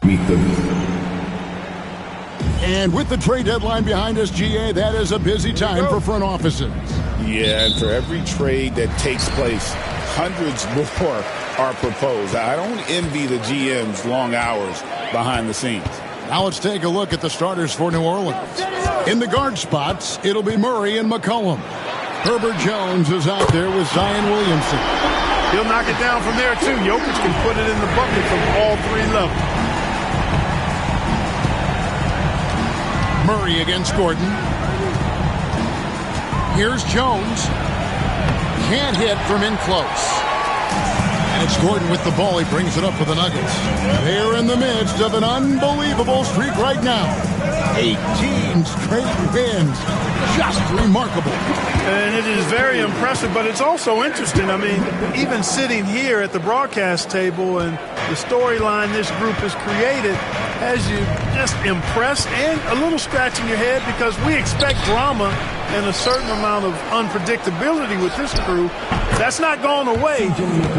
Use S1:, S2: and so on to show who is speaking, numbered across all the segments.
S1: Meet them.
S2: And with the trade deadline behind us, GA, that is a busy time for front offices.
S3: Yeah, and for every trade that takes place, hundreds more are proposed. I don't envy the GM's long hours behind the scenes.
S2: Now let's take a look at the starters for New Orleans. In the guard spots, it'll be Murray and McCollum. Herbert Jones is out there with Zion Williamson.
S4: He'll knock it down from there, too. Jokic can put it in the bucket from all three levels.
S2: Murray against Gordon. Here's Jones. Can't hit from in close. And it's Gordon with the ball. He brings it up for the Nuggets. They're in the midst of an unbelievable streak right now. 18 straight wins. Just remarkable.
S4: And it is very impressive, but it's also interesting. I mean, even sitting here at the broadcast table and the storyline this group has created has you just impressed and a little scratching your head, because we expect drama and a certain amount of unpredictability with this crew. That's not gone away,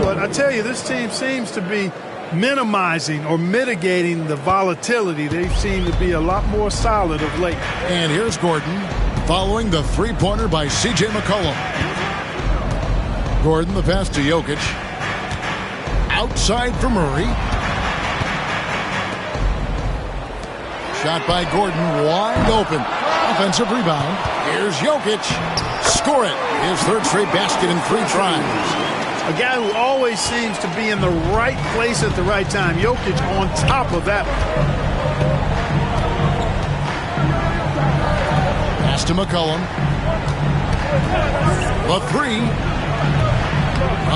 S4: but I tell you, this team seems to be minimizing or mitigating the volatility. They seem to be a lot more solid of late.
S2: And here's Gordon following the three-pointer by C.J. McCollum. Gordon, the pass to Jokic. Outside for Murray. Shot by Gordon, wide open. Offensive rebound. Here's Jokic. Score it. His third straight basket in 3 tries.
S4: A guy who always seems to be in the right place at the right time. Jokic on top of that one.
S2: Pass to McCollum. The 3.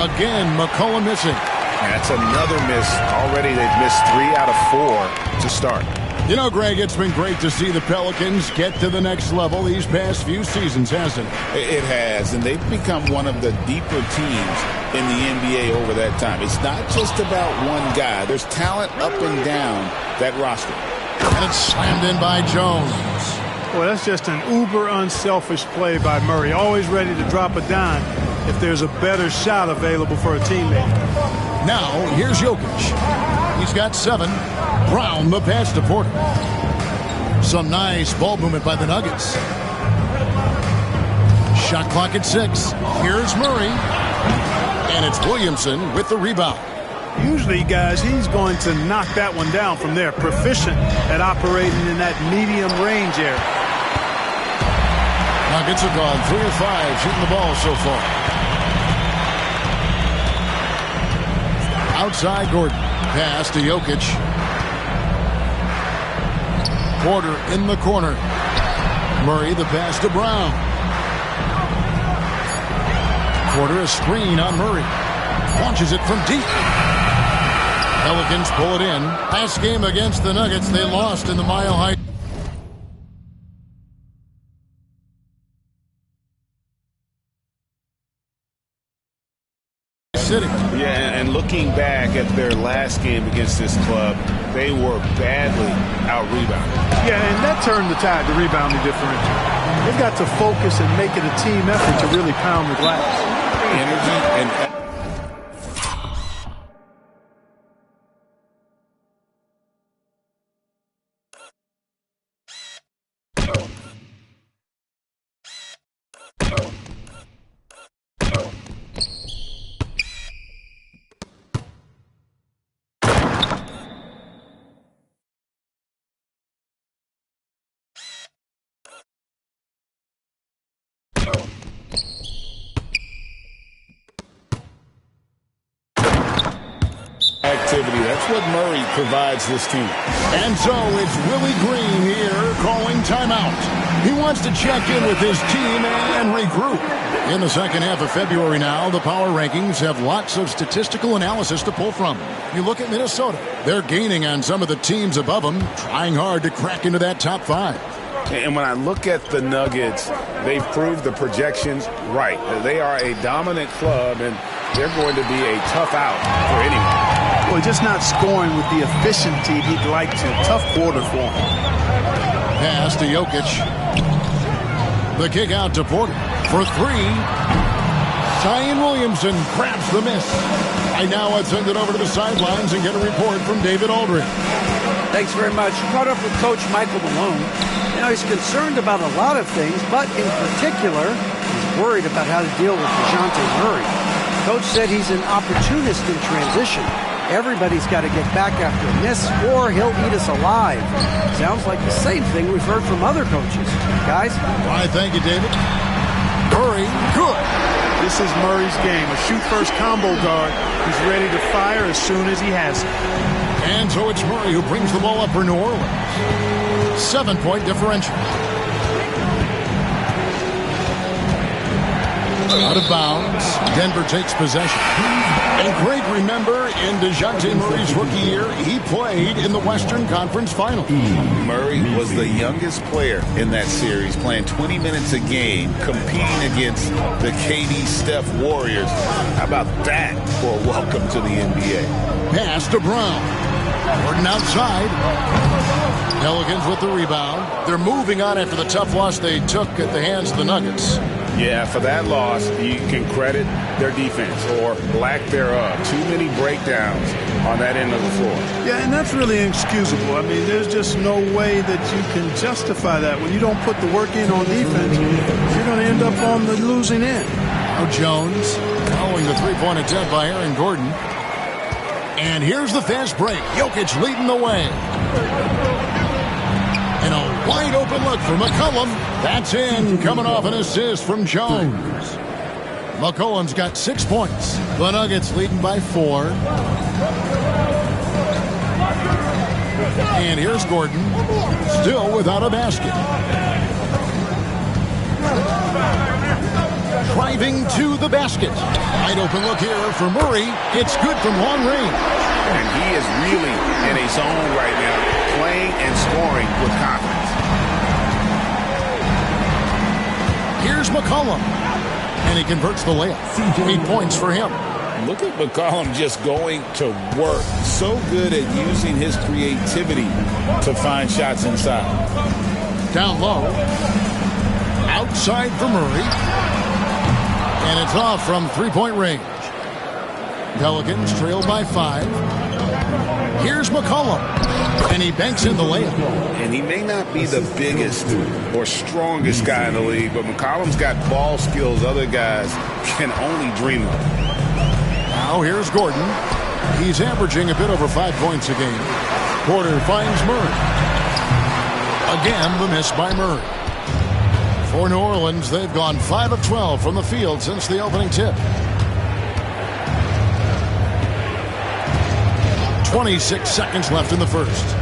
S2: Again, McCollum missing.
S3: That's another miss. Already they've missed 3 out of 4 to start.
S2: You know, Greg, it's been great to see the Pelicans get to the next level these past few seasons, hasn't it?
S3: It has, and they've become one of the deeper teams in the NBA over that time. It's not just about one guy. There's talent up and down that roster.
S2: And it's slammed in by Jones.
S4: Well, that's just an uber unselfish play by Murray. Always ready to drop a dime if there's a better shot available for a teammate.
S2: Now, here's Jokic. He's got 7. Brown, the pass to Porter. Some nice ball movement by the Nuggets. Shot clock at 6. Here's Murray. And it's Williamson with the rebound.
S4: Usually, guys, he's going to knock that one down from there. Proficient at operating in that medium range area.
S2: Nuggets have gone 3 of 5 shooting the ball so far. Outside Gordon. Pass to Jokic. Porter in the corner. Murray the pass to Brown. Porter a screen on Murray. Launches it from deep. Pelicans pull it in. Last game against the Nuggets, they lost in the Mile High City.
S3: Yeah, and looking back at their last game against this club, they were badly out-rebounded.
S4: Yeah, and that turned the tide, the rebounding differential. They've got to focus and make it a team effort to really pound the glass.
S3: Energy and activity. That's what Murray provides this team.
S2: And so it's Willie Green here calling timeout. He wants to check in with his team and regroup. In the second half of February now, the power rankings have lots of statistical analysis to pull from. You look at Minnesota. They're gaining on some of the teams above them, trying hard to crack into that top 5.
S3: And when I look at the Nuggets, they've proved the projections right. They are a dominant club, and they're going to be a tough out for anyone.
S4: Well, just not scoring with the efficiency he'd like to. Tough quarter for him.
S2: Pass to Jokic. The kick out to Porter for three. Zion Williamson grabs the miss. I now send it over to the sidelines and get a report from David Aldridge.
S1: Thanks very much. Caught up with Coach Michael Malone. Now he's concerned about a lot of things, but in particular, he's worried about how to deal with DeJounte Murray. Coach said he's an opportunist in transition. Everybody's got to get back after a miss or he'll eat us alive. Sounds like the same thing we've heard from other coaches. Guys?
S2: All right, thank you, David. Murray, good.
S4: This is Murray's game, a shoot-first combo guard who's ready to fire as soon as he has it.
S2: And so it's Murray who brings the ball up for New Orleans. 7-point differential. Out of bounds. Denver takes possession. And Greg, remember, in DeJounte Murray's rookie year, he played in the Western Conference Finals.
S3: Murray was the youngest player in that series, playing 20 minutes a game, competing against the KD Steph Warriors. How about that for a welcome to the NBA?
S2: Pass to Brown. Gordon outside. Pelicans with the rebound. They're moving on after the tough loss they took at the hands of the Nuggets.
S3: Yeah, for that loss, you can credit their defense or lack thereof. Too many breakdowns on that end of the floor.
S4: Yeah, and that's really inexcusable. I mean, there's just no way that you can justify that. When you don't put the work in on defense, you're going to end up on the losing end.
S2: Now Jones following the three-point attempt by Aaron Gordon. And here's the fast break. Jokic leading the way. And a wide open look for McCollum. That's in, coming off an assist from Jones. McCollum's got 6 points. The Nuggets leading by 4. And here's Gordon, still without a basket. Driving to the basket. Wide open look here for Murray. It's good from long range.
S3: And he is really in a zone right now, playing and scoring with confidence.
S2: Here's McCollum. And he converts the layup. 8 points for him.
S3: Look at McCollum just going to work. So good at using his creativity to find shots inside.
S2: Down low. Outside for Murray. And it's off from three-point range. Pelicans trail by 5. Here's McCollum. And he banks in the layup.
S3: And he may not be the biggest or strongest guy in the league, but McCollum's got ball skills other guys can only dream of.
S2: Now here's Gordon. He's averaging a bit over 5 points a game. Porter finds Murray. Again, the miss by Murray. For New Orleans, they've gone 5 of 12 from the field since the opening tip. 26 seconds left in the first.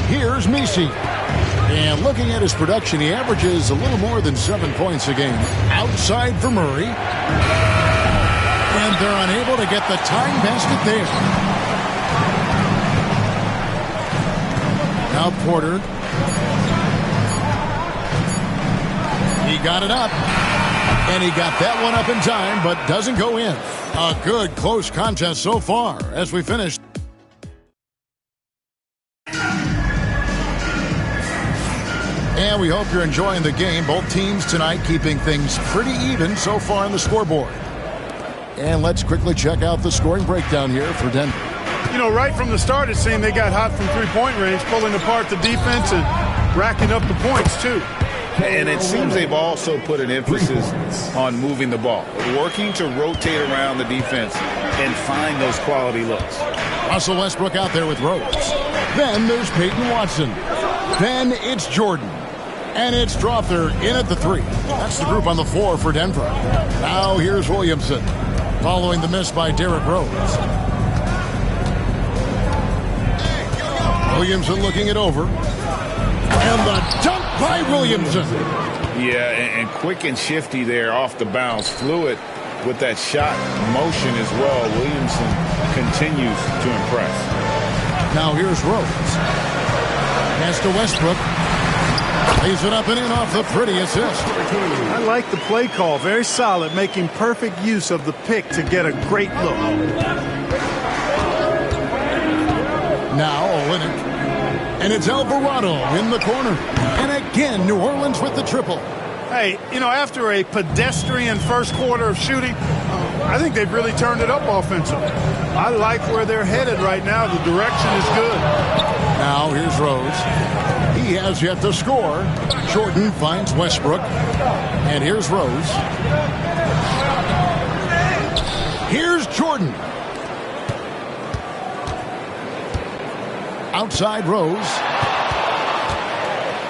S2: Here's Messi. And looking at his production, he averages a little more than 7 points a game. Outside for Murray. And they're unable to get the tying basket there. Now Porter. He got it up. And he got that one up in time, but doesn't go in. A good, close contest so far as we finish. And we hope you're enjoying the game. Both teams tonight keeping things pretty even so far on the scoreboard. And let's quickly check out the scoring breakdown here for Denver.
S4: You know, right from the start, it seemed they got hot from three-point range, pulling apart the defense and racking up the points, too.
S3: And it seems they've also put an emphasis on moving the ball, working to rotate around the defense and find those quality looks.
S2: Russell Westbrook out there with Rose. Then there's Peyton Watson. Then it's Jordan. And it's Strawther in at the 3. That's the group on the floor for Denver. Now here's Williamson, following the miss by Derrick Rose. Williamson looking it over. And the dunk by Williamson.
S3: Yeah, and quick and shifty there off the bounce. Fluid with that shot motion as well. Williamson continues to impress.
S2: Now here's Rose. Pass to Westbrook. Lays it up and in off the pretty assist.
S4: I like the play call. Very solid, making perfect use of the pick to get a great look.
S2: Now Olynyk. And it's Alvarado in the corner. And again, New Orleans with the triple.
S4: Hey, you know, after a pedestrian first quarter of shooting, I think they've really turned it up offensively. I like where they're headed right now. The direction is good.
S2: Now here's Rose. He has yet to score. Jordan finds Westbrook. And here's Rose. Here's Jordan. Outside Rose.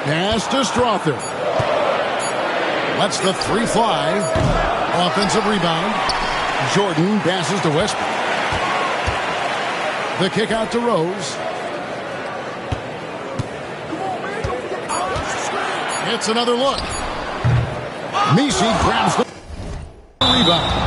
S2: Pass to Strother. Lets the three fly. Offensive rebound. Jordan passes to Westbrook. The kick out to Rose. It's another look. Messi grabs the rebound.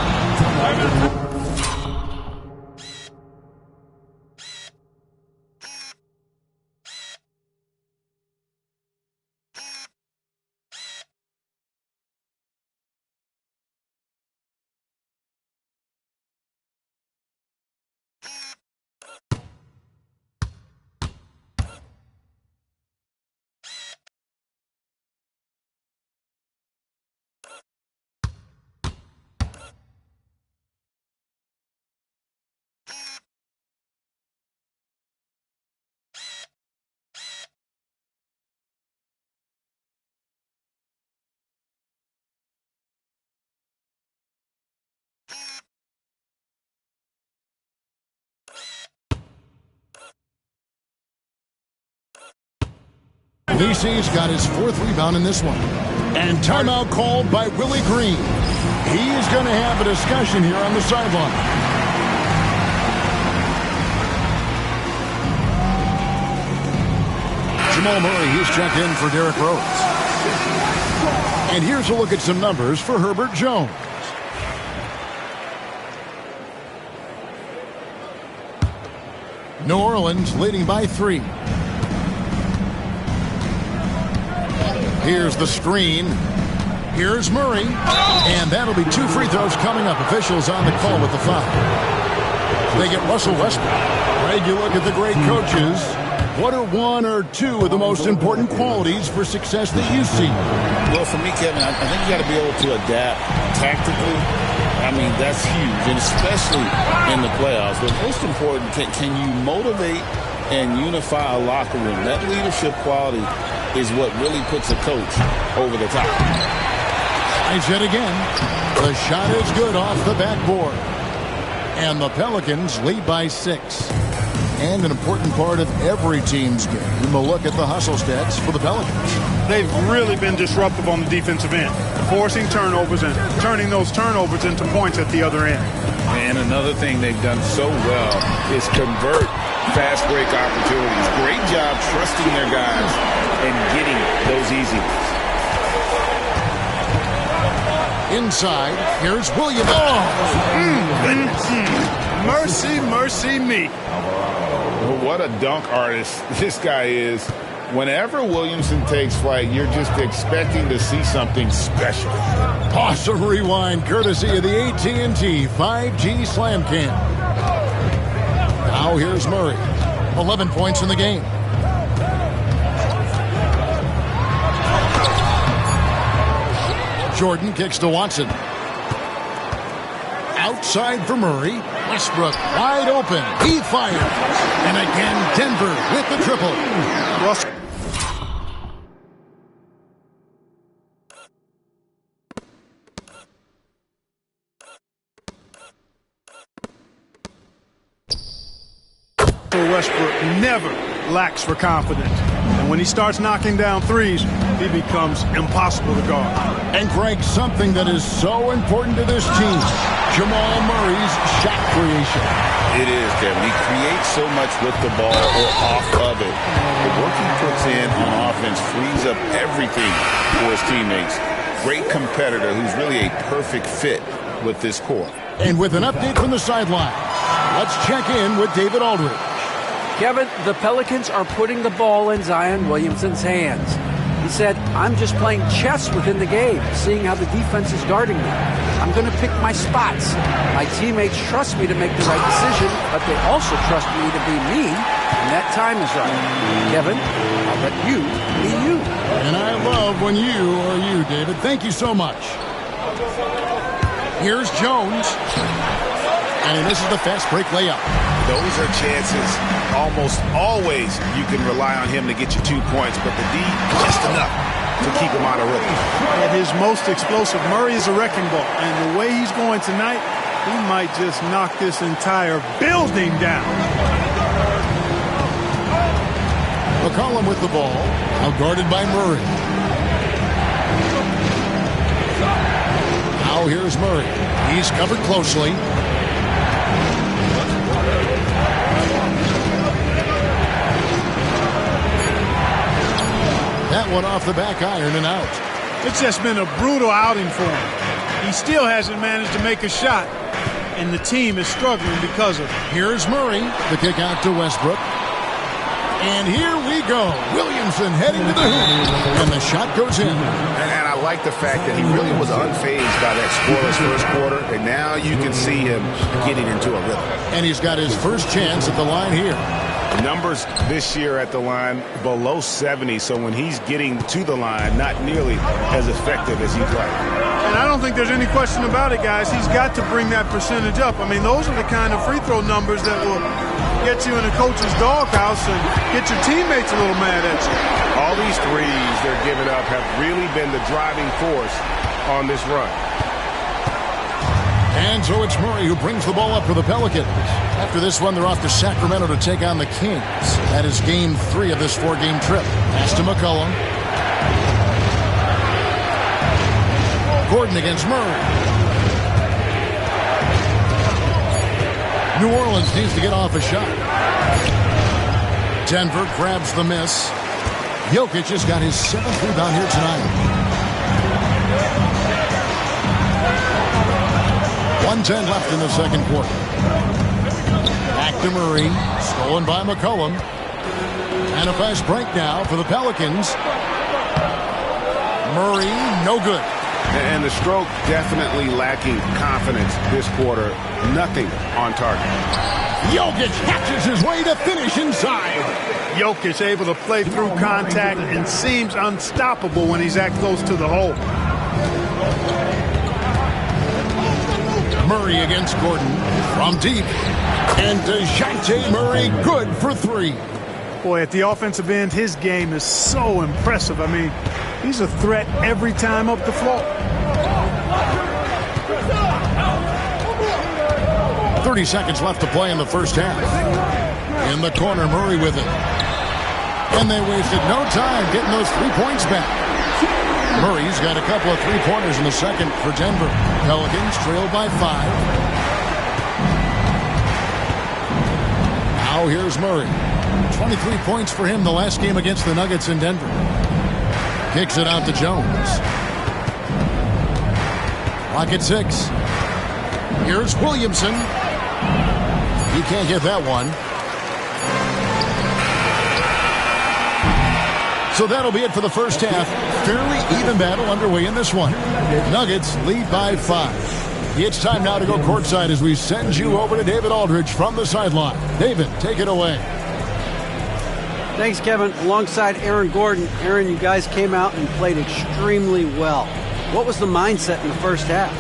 S2: Lisi's got his fourth rebound in this one. And timeout called by Willie Green. He's going to have a discussion here on the sideline. Jamal Murray, he's checked in for Derrick Rose. And here's a look at some numbers for Herbert Jones. New Orleans leading by 3. Here's the screen. Here's Murray. And that'll be 2 free throws coming up. Officials on the call with the foul. They get Russell Westbrook. Greg, you look at the great coaches. What are 1 or 2 of the most important qualities for success that you see?
S3: Well, for me, Kevin, I think you got to be able to adapt tactically. I mean, that's huge, and especially in the playoffs. But most important, can you motivate and unify a locker room? That leadership quality is what really puts a coach over the top.
S2: Tries yet again. The shot is good off the backboard. And the Pelicans lead by 6. And an important part of every team's game. A look at the hustle stats for the Pelicans.
S4: They've really been disruptive on the defensive end, forcing turnovers and turning those turnovers into points at the other end.
S3: And another thing they've done so well is convert fast break opportunities. Great job trusting their guys and getting those easy ones.
S2: Inside, here's Williams.
S4: Mercy, mercy me.
S3: What a dunk artist this guy is. Whenever Williamson takes flight, you're just expecting to see something special.
S2: Awesome rewind, courtesy of the AT&T 5G Slam Cam. Now here's Murray. 11 points in the game. Jordan kicks to Watson. Outside for Murray. Westbrook wide open. He fires. And again, Denver with the triple.
S4: Westbrook never lacks for confidence. And when he starts knocking down threes, he becomes impossible to guard.
S2: And Greg, something that is so important to this team, Jamal Murray's shot creation.
S3: It is, Kevin. He creates so much with the ball or off of it. The work he puts in on offense frees up everything for his teammates. Great competitor who's really a perfect fit with this core.
S2: And with an update from the sideline, let's check in with David Aldridge.
S1: Kevin, the Pelicans are putting the ball in Zion Williamson's hands. He said, I'm just playing chess within the game, seeing how the defense is guarding me. I'm going to pick my spots. My teammates trust me to make the right decision, but they also trust me to be me when that time is right. Kevin, I'll let you be you.
S2: And I love when you are you, David. Thank you so much. Here's Jones. And this is the fast break layup.
S3: Those are chances almost always you can rely on him to get you 2 points, but the D just enough to keep him out of rhythm.
S4: At his most explosive, Murray is a wrecking ball. And the way he's going tonight, he might just knock this entire building down.
S2: McCollum with the ball. Now guarded by Murray. Now here's Murray. He's covered closely. That one off the back iron and out.
S4: It's just been a brutal outing for him. He still hasn't managed to make a shot, and the team is struggling because of it.
S2: Here's Murray. The kick out to Westbrook. And here we go. Williamson heading to the hoop. And the shot goes in.
S3: And I like the fact that he really was unfazed by that scoreless first quarter, and now you can see him getting into a rhythm.
S2: And he's got his first chance at the line here.
S3: Numbers this year at the line below 70, so when he's getting to the line, not nearly as effective as he'd like.
S4: And I don't think there's any question about it, guys. He's got to bring that percentage up. I mean, those are the kind of free throw numbers that will get you in a coach's doghouse and get your teammates a little mad at you.
S3: All these threes they're giving up have really been the driving force on this run.
S2: And so it's Murray who brings the ball up for the Pelicans. After this one, they're off to Sacramento to take on the Kings. That is game 3 of this 4-game trip. Pass to McCollum. Gordon against Murray. New Orleans needs to get off a shot. Denver grabs the miss. Jokic has got his 7th rebound here tonight. 1:10 left in the second quarter. Back to Murray. Stolen by McCollum. And a fast break now for the Pelicans. Murray, no good.
S3: And the stroke definitely lacking confidence this quarter. Nothing on target.
S2: Jokic hatches his way to finish inside.
S4: Jokic able to play through contact and seems unstoppable when he's that close to the hole.
S2: Murray against Gordon from deep. And DeJounte Murray good for 3.
S4: Boy, at the offensive end, his game is so impressive. I mean, he's a threat every time up the floor.
S2: 30 seconds left to play in the first half. In the corner, Murray with it. And they wasted no time getting those 3 points back. Murray's got a couple of 3-pointers in the second for Denver. Pelicans trailed by 5. Now here's Murray. 23 points for him the last game against the Nuggets in Denver. Kicks it out to Jones. Clock at 6. Here's Williamson. He can't get that one. So that'll be it for the first half. Fairly even battle underway in this one. Nuggets lead by 5. It's time now to go courtside as we send you over to David Aldridge from the sideline. David, take it away.
S1: Thanks, Kevin. Alongside Aaron Gordon. Aaron, you guys came out and played extremely well. What was the mindset in the first half?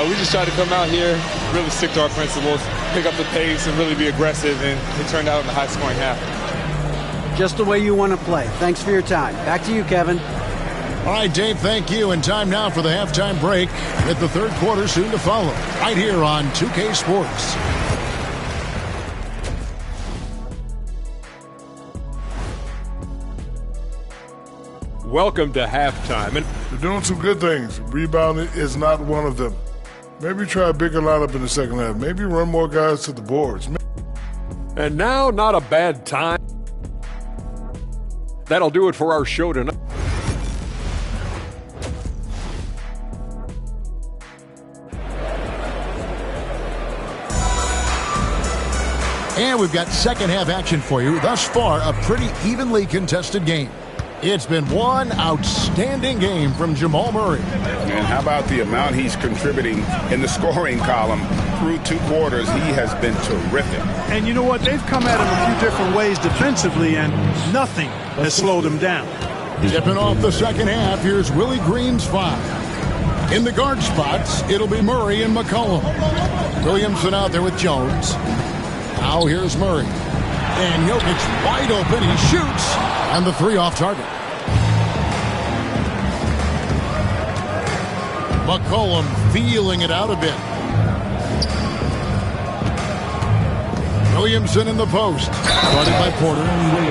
S5: We just tried to come out here, really stick to our principles, pick up the pace, and really be aggressive, and it turned out in the high-scoring half.
S1: Just the way you want to play. Thanks for your time. Back to you, Kevin.
S2: All right, Dave, thank you. And time now for the halftime break with the third quarter soon to follow. Right here on 2K Sports.
S6: Welcome to halftime.
S7: They're doing some good things. Rebounding is not one of them. Maybe try a bigger lineup in the second half. Maybe run more guys to the boards.
S6: And now, not a bad time. That'll do it for our show tonight.
S2: And we've got second half action for you. Thus far, a pretty evenly contested game. It's been one outstanding game from Jamal Murray.
S3: And how about the amount he's contributing in the scoring column through 2 quarters? He has been terrific.
S4: And you know what? They've come at him a few different ways defensively, and nothing has slowed him down.
S2: Tipping off the second half, here's Willie Green's 5. In the guard spots, it'll be Murray and McCollum. Williamson out there with Jones. Now here's Murray. And Jokic wide open. He shoots. And the 3 off target. McCollum feeling it out a bit. Williamson in the post. Guarded by Porter.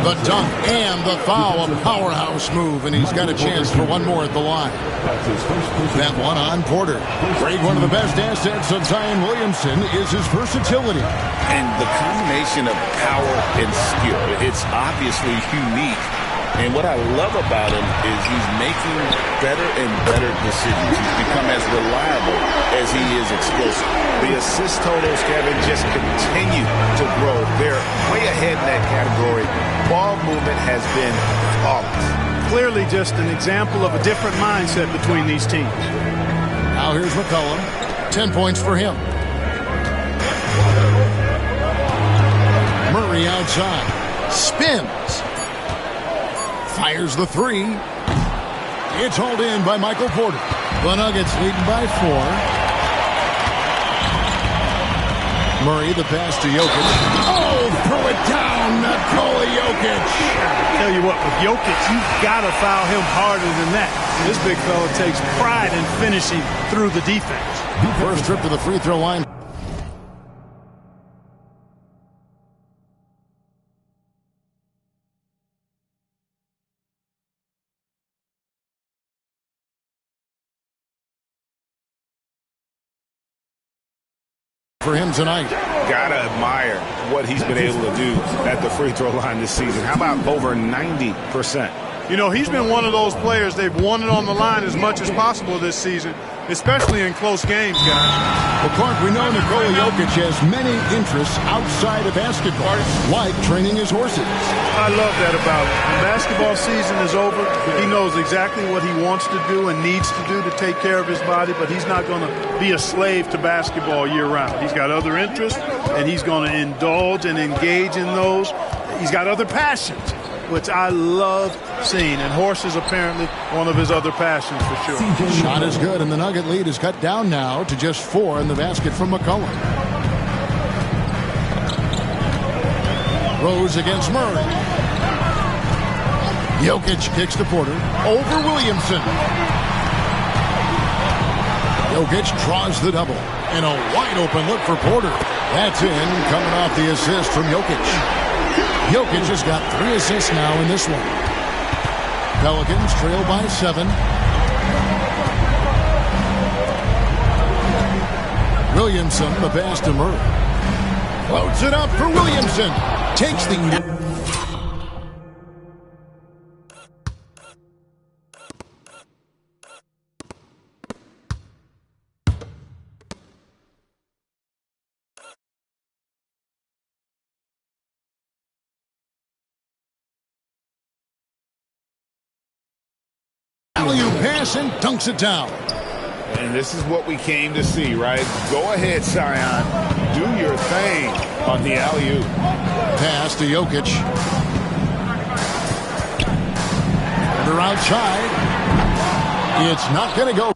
S2: The dunk and the foul. A powerhouse move. And he's got a chance for one more at the line. That one on Porter. Greg, one of the best assets of Zion Williamson is his versatility.
S3: And the combination of power and skill, it's obviously unique. And what I love about him is he's making better and better decisions. He's become as reliable as he is explosive. The assist totals, Kevin, just continue to grow. They're way ahead in that category. Ball movement has been flawless.
S4: Clearly just an example of a different mindset between these teams.
S2: Now here's McCollum. 10 points for him. Murray outside. Spins. Fires the 3. It's hauled in by Michael Porter. The Nuggets leading by 4. Murray, the pass to Jokic. Oh, throw it down, Nikola Jokic.
S4: Tell you what, with Jokic, you've got to foul him harder than that. This big fella takes pride in finishing through the defense.
S2: First trip to the free throw line. For him tonight.
S3: Gotta admire what he's been able to do at the free throw line this season. How about over 90%?
S4: You know, he's been one of those players, they've won it on the line as much as possible this season, especially in close games, guys.
S2: Well, Clark, we know Nikola Jokic has many interests outside of basketball, like training his horses.
S4: I love that about him. When basketball season is over, he knows exactly what he wants to do and needs to do to take care of his body, but he's not going to be a slave to basketball year-round. He's got other interests, and he's going to indulge and engage in those. He's got other passions, which I love seeing, and horses apparently one of his other passions for sure.
S2: Shot is good, and the Nugget lead is cut down now to just 4 in the basket from McCollum. Rose against Murray. Jokic kicks to Porter. Over Williamson. Jokic draws the double. And a wide open look for Porter. That's in, coming off the assist from Jokic. Jokic has got 3 assists now in this one. Pelicans trail by 7. Williamson, the pass to Murray. Floats it up for Williamson. Takes the... alley-oop pass and dunks it down.
S3: And this is what we came to see, right? Go ahead, Zion. Do your thing on the alley-oop.
S2: Pass to Jokic. Porter outside. It's not going to go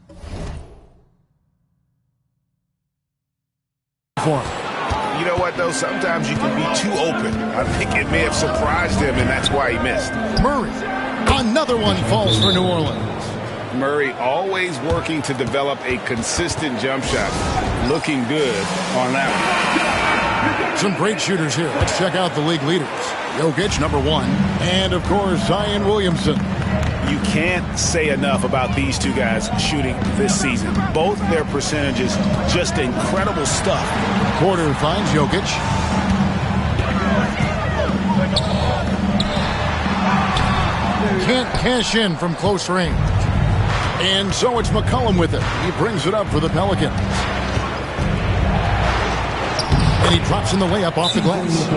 S2: for him.
S3: You know what, though? Sometimes you can be too open. I think it may have surprised him, and that's why he missed.
S2: Murray. Another one falls for New Orleans.
S3: Murray always working to develop a consistent jump shot. Looking good on that one.
S2: Some great shooters here. Let's check out the league leaders. Jokic, number 1. And, of course, Zion Williamson.
S3: You can't say enough about these two guys shooting this season. Both their percentages, just incredible stuff.
S2: Porter finds Jokic. Can't cash in from close range. And so it's McCollum with it. He brings it up for the Pelicans. And he drops in the layup off the glass.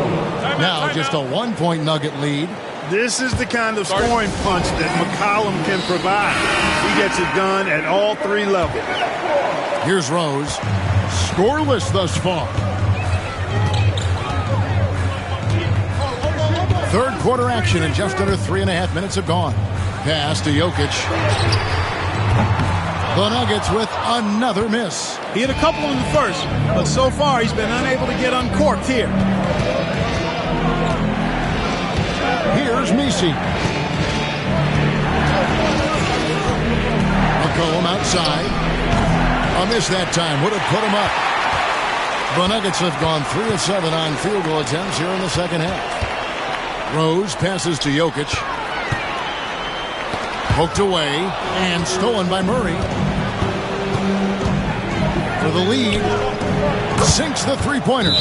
S2: Now just a 1-point Nugget lead.
S4: This is the kind of scoring punch that McCollum can provide. He gets it done at all three levels.
S2: Here's Rose. Scoreless thus far. Third quarter action, and just under 3.5 minutes have gone. Pass to Jokic. The Nuggets with another miss.
S4: He had a couple in the first, but so far he's been unable to get uncorked here.
S2: Here's Messi. McCollum outside. A miss that time. Would have put him up. The Nuggets have gone 3 of 7 on field goal attempts here in the second half. Rose passes to Jokic. Poked away and stolen by Murray. For the lead. Sinks the three-pointer.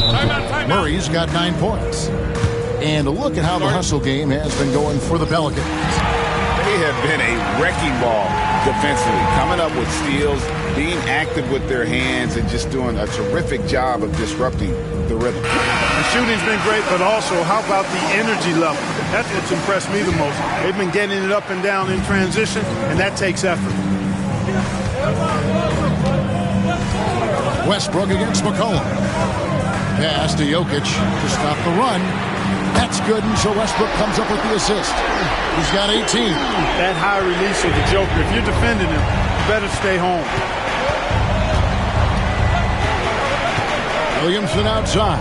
S2: Murray's got 9 points. And look at how the hustle game has been going for the Pelicans.
S3: They have been a wrecking ball defensively, coming up with steals, being active with their hands, and just doing a terrific job of disrupting the rhythm.
S4: The shooting's been great, but also how about the energy level? That's what's impressed me the most. They've been getting it up and down in transition, and that takes effort.
S2: Westbrook against McCollum. Pass to Jokic to stop the run. That's good, and so Westbrook comes up with the assist. He's got 18.
S4: That high release of the Joker, if you're defending him, you better stay home.
S2: Williamson outside.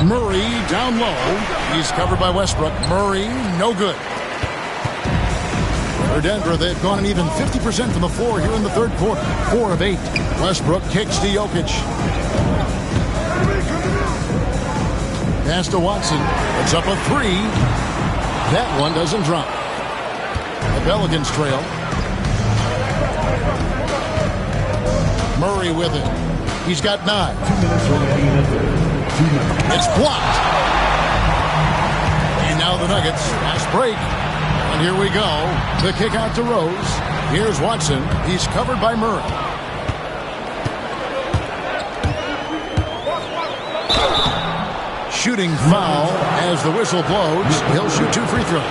S2: Murray down low. He's covered by Westbrook. Murray, no good. For Denver, they've gone an even 50% from the floor here in the third quarter. 4 of 8. Westbrook kicks to Jokic. Pass to Watson. It's up a 3. That one doesn't drop. The Pelicans trail. Murray with it. He's got 9. It's blocked. And now the Nuggets. Fast break. And here we go. The kick out to Rose. Here's Watson. He's covered by Murray. Shooting foul as the whistle blows. He'll shoot 2 free throws.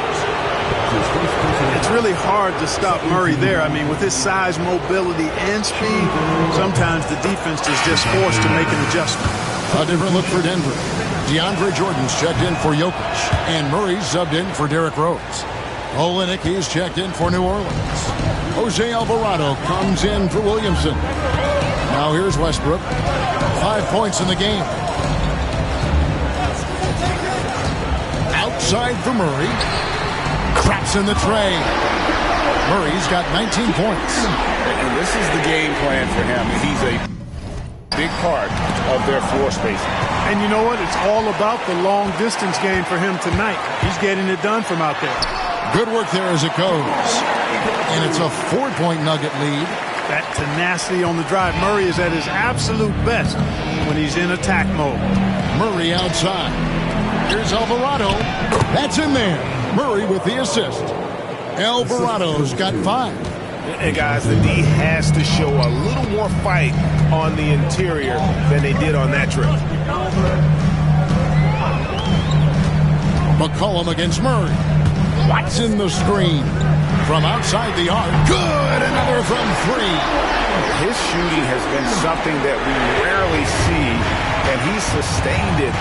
S4: It's really hard to stop Murray there. I mean, with his size, mobility, and speed, sometimes the defense is just forced to make an adjustment.
S2: A different look for Denver. DeAndre Jordan's checked in for Jokic, and Murray's subbed in for Derrick Rose. Olynyk is checked in for New Orleans. Jose Alvarado comes in for Williamson. Now here's Westbrook. 5 points in the game. Outside for Murray. Traps in the tray. Murray's got 19 points.
S3: And this is the game plan for him. He's a big part of their floor spacing.
S4: And you know what? It's all about the long distance game for him tonight. He's getting it done from out there.
S2: Good work there as it goes. And it's a 4-point Nugget lead.
S4: That tenacity on the drive. Murray is at his absolute best when he's in attack mode.
S2: Murray outside. Here's Alvarado. That's in there. Murray with the assist. Alvarado's got 5.
S8: And guys, the D has to show a little more fight on the interior than they did on that trip.
S2: McCollum against Murray. Watson the screen. From outside the arc. Good! Another from 3.
S3: His shooting has been something that we rarely see, and he's sustained it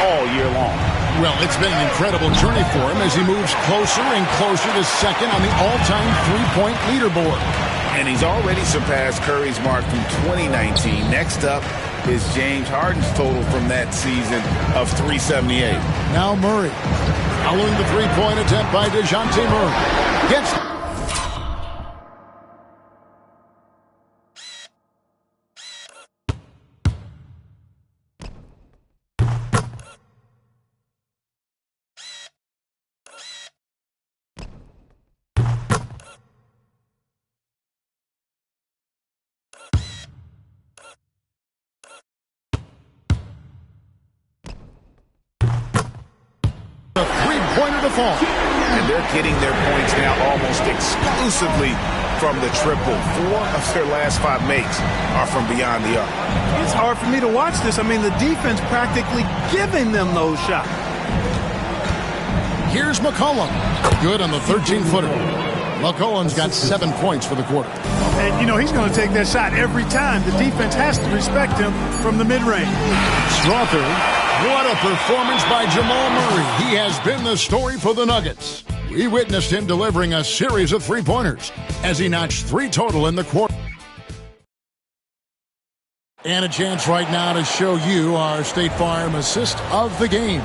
S3: all year long.
S2: Well, it's been an incredible journey for him as he moves closer and closer to second on the all-time three-point leaderboard.
S3: And he's already surpassed Curry's mark from 2019. Next up is James Harden's total from that season of 378.
S2: Now Murray. Following the three-point attempt by DeJounte Murray. Gets
S3: And they're getting their points now almost exclusively
S8: from the triple. 4 of their last 5 makes are from beyond the arc.
S4: It's hard for me to watch this. I mean, the defense practically giving them those shots.
S2: Here's McCollum. Good on the 13-footer. McCollum's got 7 points for the quarter.
S4: And, you know, he's going to take that shot every time. The defense has to respect him from the mid-range.
S2: Strother, what a performance by Jamal Murray. He has been the story for the Nuggets. We witnessed him delivering a series of three-pointers as he notched 3 total in the quarter. And a chance right now to show you our State Farm assist of the game.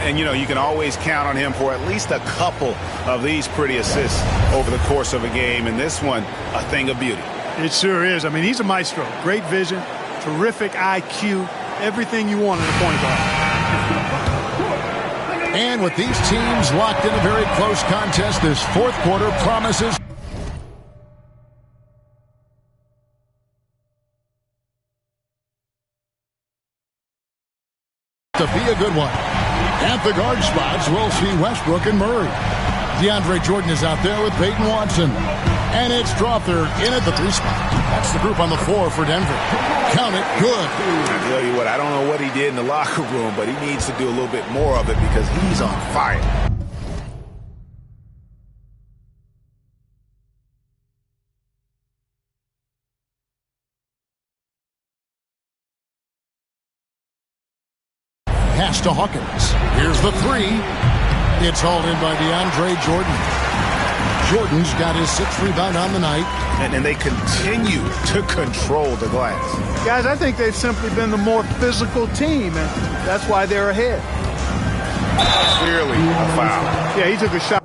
S8: And, you know, you can always count on him for at least a couple of these pretty assists over the course of a game. And this one, a thing of beauty.
S4: It sure is. I mean, he's a maestro. Great vision, terrific IQ, everything you want in a point guard.
S2: And with these teams locked in a very close contest, this fourth quarter promises to be a good one. At the guard spots, we'll see Westbrook and Murray. DeAndre Jordan is out there with Peyton Watson. And it's Strother in at the 3 spot. That's the group on the floor for Denver. Count it, good.
S8: I tell you what, I don't know what he did in the locker room, but he needs to do a little bit more of it because he's on fire.
S2: Pass to Hawkins. Here's the 3. It's hauled in by DeAndre Jordan. Jordan's got his 6th rebound on the night.
S8: And they continue to control the glass.
S4: Guys, I think they've simply been the more physical team, and that's why they're ahead.
S8: Clearly a foul.
S4: Yeah, he took a shot.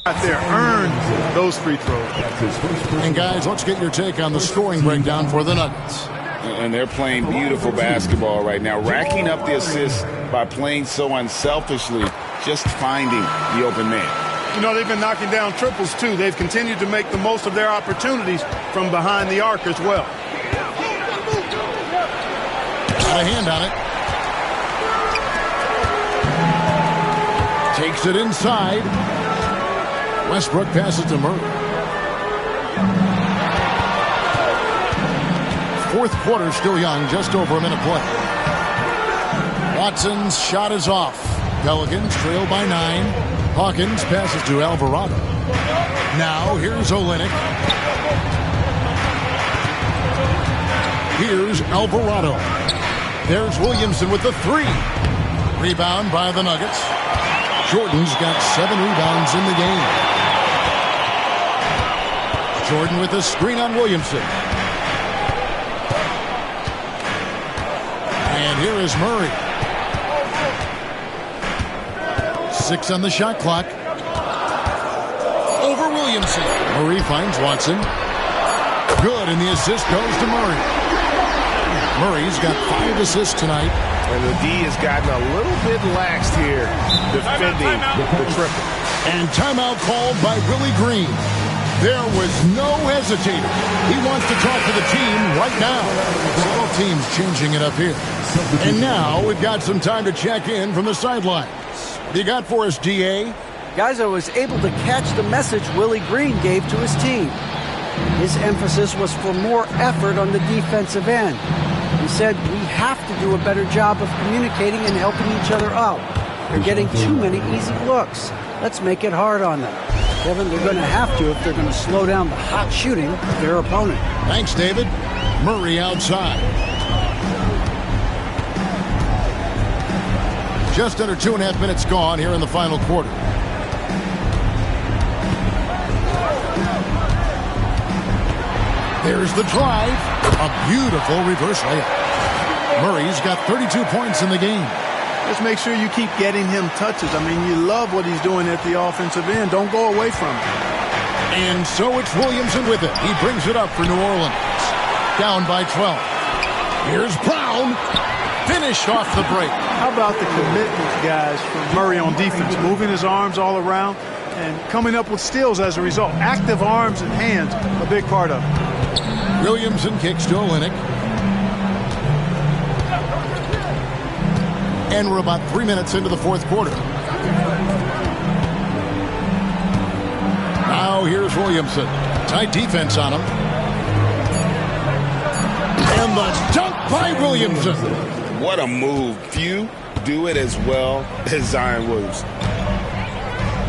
S4: Out there, earned those free throws.
S2: And guys, let's get your take on the scoring breakdown for the Nuggets.
S3: And they're playing beautiful basketball right now, racking up the assists by playing so unselfishly, just finding the open man.
S4: You know, they've been knocking down triples, too. They've continued to make the most of their opportunities from behind the arc as well.
S2: Got a hand on it. Takes it inside. Westbrook passes to Murray. Fourth quarter still young, just over a minute play. Watson's shot is off. Pelicans trail by 9. Hawkins passes to Alvarado. Now here's Olynyk. Here's Alvarado. There's Williamson with the 3. Rebound by the Nuggets. Jordan's got 7 rebounds in the game. Jordan with a screen on Williamson. And here is Murray. 6 on the shot clock. Over Williamson. Murray finds Watson. Good, and the assist goes to Murray. Murray's got 5 assists tonight.
S8: And the D has gotten a little bit laxed here defending the triple.
S2: And timeout called by Willie Green. There was no hesitating. He wants to talk to the team right now. Several teams changing it up here. And now we've got some time to check in from the sidelines. What do you got for us, DA?
S1: Guys, I was able to catch the message Willie Green gave to his team. His emphasis was for more effort on the defensive end. He said, we have to do a better job of communicating and helping each other out. They're getting too many easy looks. Let's make it hard on them. Kevin, they're going to have to if they're going to slow down the hot shooting of their opponent.
S2: Thanks, David. Murray outside. Just under 2.5 minutes gone here in the final quarter. There's the drive. A beautiful reverse layup. Murray's got 32 points in the game.
S4: Just make sure you keep getting him touches. I mean, you love what he's doing at the offensive end. Don't go away from him.
S2: And so it's Williamson with it. He brings it up for New Orleans. Down by 12. Here's Brown. Finished off the break.
S4: How about the commitment, guys, from Murray on defense? Moving his arms all around and coming up with steals as a result. Active arms and hands, a big part of it.
S2: Williamson kicks to Olynyk. And we're about 3 minutes into the fourth quarter. Now here's Williamson. Tight defense on him. And the dunk by Williamson.
S3: What a move. Few do it as well as Zion Williamson.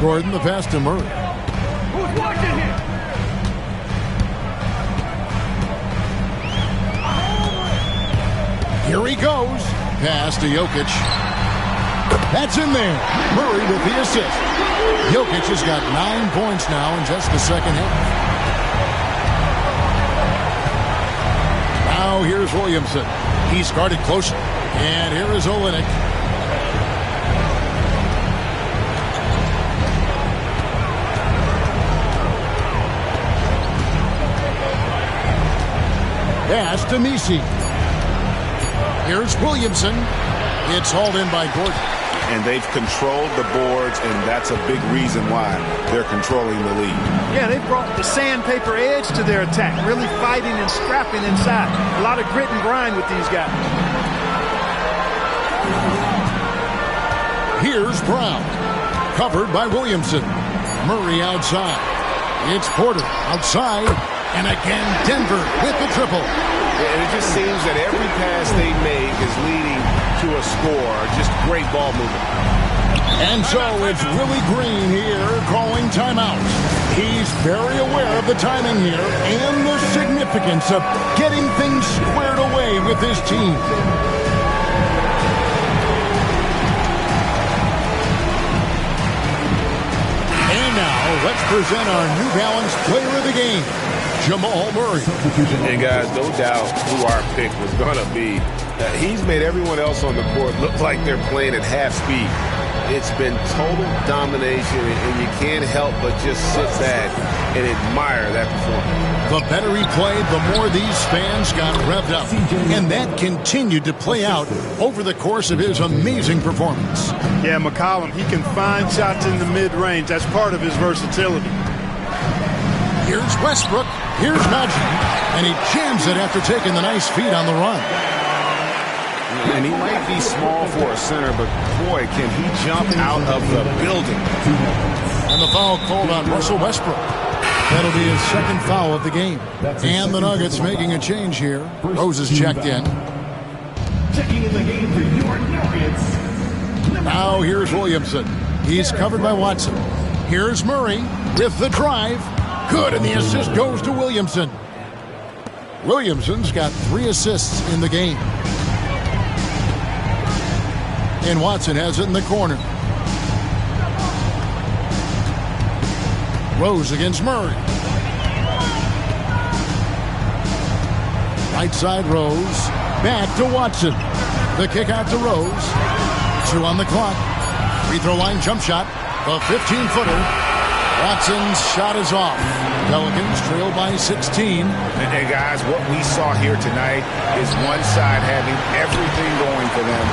S2: Gordon, the pass to Murray.
S9: Who's watching here?
S2: Here he goes. Pass to Jokic. That's in there. Murray with the assist. Jokic has got 9 points now in just the second half. Now here's Williamson. He's guarded closely. And here is Olynyk. Pass to Messi. Here's Williamson. It's hauled in by Gordon.
S8: And they've controlled the boards, and that's a big reason why they're controlling the lead.
S4: Yeah, they've brought the sandpaper edge to their attack, really fighting and scrapping inside. A lot of grit and grind with these guys.
S2: Here's Brown. Covered by Williamson. Murray outside. It's Porter outside. And again, Denver with the triple.
S3: And it just seems that every pass they make is leading to a score. Just great ball movement.
S2: And so it's Willie Green here calling timeout. He's very aware of the timing here and the significance of getting things squared away with his team. And now let's present our New Balance Player of the Game, Jamal Murray.
S3: And guys, no doubt who our pick was going to be. He's made everyone else on the court look like they're playing at half speed. It's been total domination, and you can't help but just sit back and admire that performance.
S2: The better he played, the more these fans got revved up. And that continued to play out over the course of his amazing performance.
S4: Yeah, McCollum, he can find shots in the mid-range. That's part of his versatility.
S2: Here's Westbrook. Here's Magic. And he jams it after taking the nice feed on the run.
S8: And he might be small for a center, but boy, can he jump out of the building.
S2: And the foul called on Russell Westbrook. That'll be his second foul of the game. And the Nuggets making a change here. Rose is checked in.
S9: Checking in the game for your Nuggets.
S2: Now here's Williamson. He's covered by Watson. Here's Murray with the drive. Good, and the assist goes to Williamson. Williamson's got 3 assists in the game. And Watson has it in the corner. Rose against Murray. Right side Rose. Back to Watson. The kick out to Rose. 2 on the clock. Free throw line jump shot. The 15-footer. Watson's shot is off. Pelicans trail by 16.
S8: And guys, what we saw here tonight is one side having everything going for them.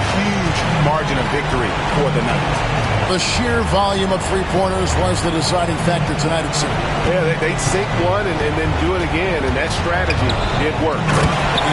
S8: Huge margin of victory for the Nuggets.
S2: The sheer volume of three-pointers was the deciding factor tonight, it seemed.
S3: Yeah, they'd sink one and then do it again, and that strategy did work.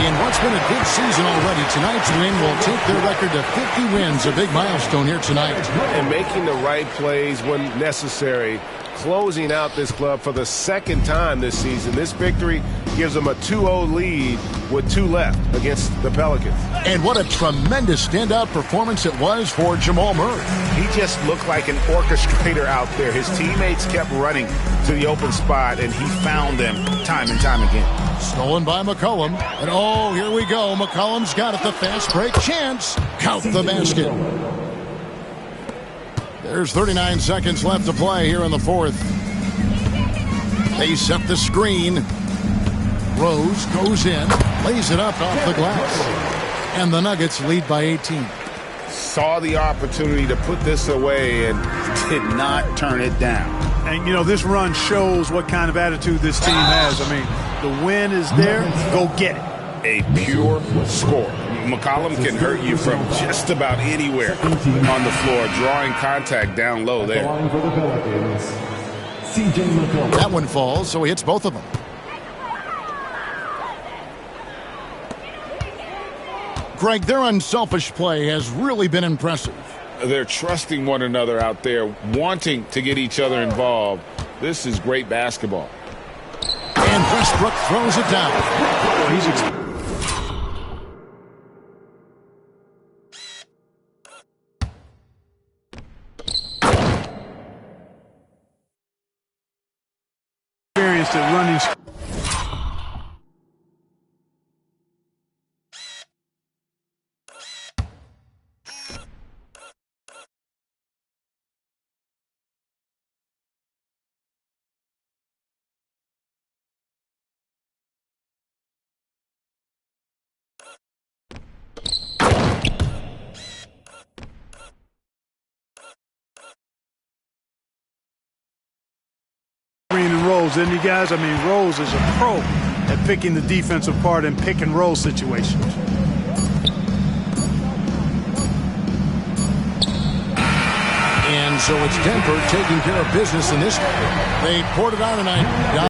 S2: In what's been a good season already, tonight's win will take their record to 50 wins, a big milestone here tonight.
S3: And making the right plays when necessary, closing out this club for the second time this season. This victory gives them a 2-0 lead with 2 left against the Pelicans.
S2: And what a tremendous standout performance it was for Jamal Murray.
S8: He just looked like an orchestrator out there. His teammates kept running to the open spot, and he found them time and time again.
S2: Stolen by McCollum. And oh, here we go. McCollum's got it. The fast break chance. Count the basket. There's 39 seconds left to play here in the fourth. They set the screen. Rose goes in, lays it up off the glass. And the Nuggets lead by 18.
S8: Saw the opportunity to put this away and did not turn it down.
S4: And, you know, this run shows what kind of attitude this team has. I mean, the win is there. Go get it.
S8: a pure score. McCollum can hurt you from just about anywhere on the floor, drawing contact down low there.
S2: That one falls, so he hits both of them. Greg, their unselfish play has really been impressive.
S8: They're trusting one another out there, wanting to get each other involved. This is great basketball.
S2: And Westbrook throws it down.
S4: Experienced at running. And rolls, isn't he, guys? I mean, Rose is a pro at picking the defensive part in pick and roll situations.
S2: And so it's Denver taking care of business in this. They poured it on tonight.